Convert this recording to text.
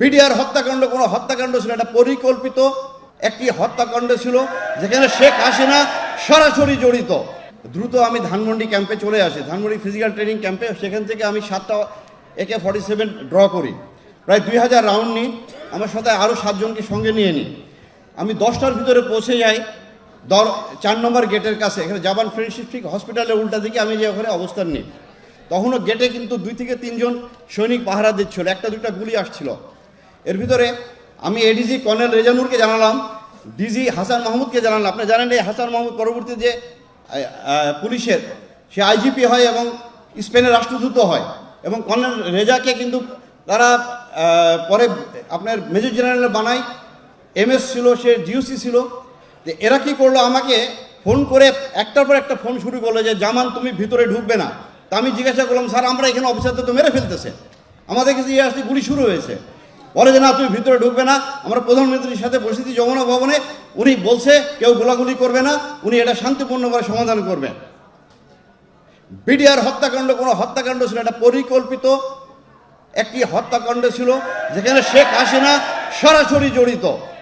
BDR হত্যাকাণ্ড কোনো হত্যাকাণ্ড ছিল, এটা পরিকল্পিত একটি হত্যাকাণ্ড ছিল যেখানে শেখ হাসিনা সরাসরি জড়িত। দ্রুত আমি ধানমন্ডি ক্যাম্পে চলে আসি, ধানমন্ডি ফিজিক্যাল ট্রেনিং ক্যাম্পে। সেখান থেকে আমি 7টা AK-47 ড্র করি, প্রায় 2000 রাউন্ড নিই, আমার সাথে আরও 7 জনকে সঙ্গে নিয়ে নিই। আমি 10টার ভিতরে পৌঁছে যাই 4 নম্বর গেটের কাছে, এখানে জাপান ফ্রেন্ডশিপ ঠিক হসপিটালের উল্টা দিকে আমি যে ওখানে অবস্থান নিই। তখনও গেটে কিন্তু 2 থেকে 3 জন সৈনিক পাহারা দিচ্ছিল, 1টা-2টা গুলি আসছিল। এর ভিতরে আমি এডিজি কর্নেল রেজানুরকে জানালাম, ডিজি হাসান মাহমুদকে জানালাম। আপনি জানেন এই হাসান মাহমুদ পরবর্তী যে পুলিশের সে IGP হয় এবং স্পেনের রাষ্ট্রদূত হয়, এবং কর্নেল রেজাকে কিন্তু তারা পরে আপনার মেজর জেনারেল বানায়। MS ছিল, সে GOC ছিল। যে এরা কী করলো, আমাকে ফোন করে একটার পর একটা ফোন শুরু করলো যে জামান তুমি ভিতরে ঢুকবে না। তা আমি জিজ্ঞাসা করলাম, স্যার আমরা এখানে অফিসারদের তো মেরে ফেলতেছে, আমাদের কাছে আসতে গুলি শুরু হয়েছে। বলে যে না তুমি ভিতরে ঢুকবে না, আমরা প্রধানমন্ত্রীর সাথে বসেছি যমুনা ভবনে, উনি বলছে কেউ গোলাগুলি করবে না, উনি এটা শান্তিপূর্ণভাবে সমাধান করবেন। বিডিআর হত্যাকাণ্ড কোনো হত্যাকাণ্ড ছিল, এটা পরিকল্পিত একটি হত্যাকাণ্ড ছিল যেখানে শেখ হাসিনা সরাসরি জড়িত।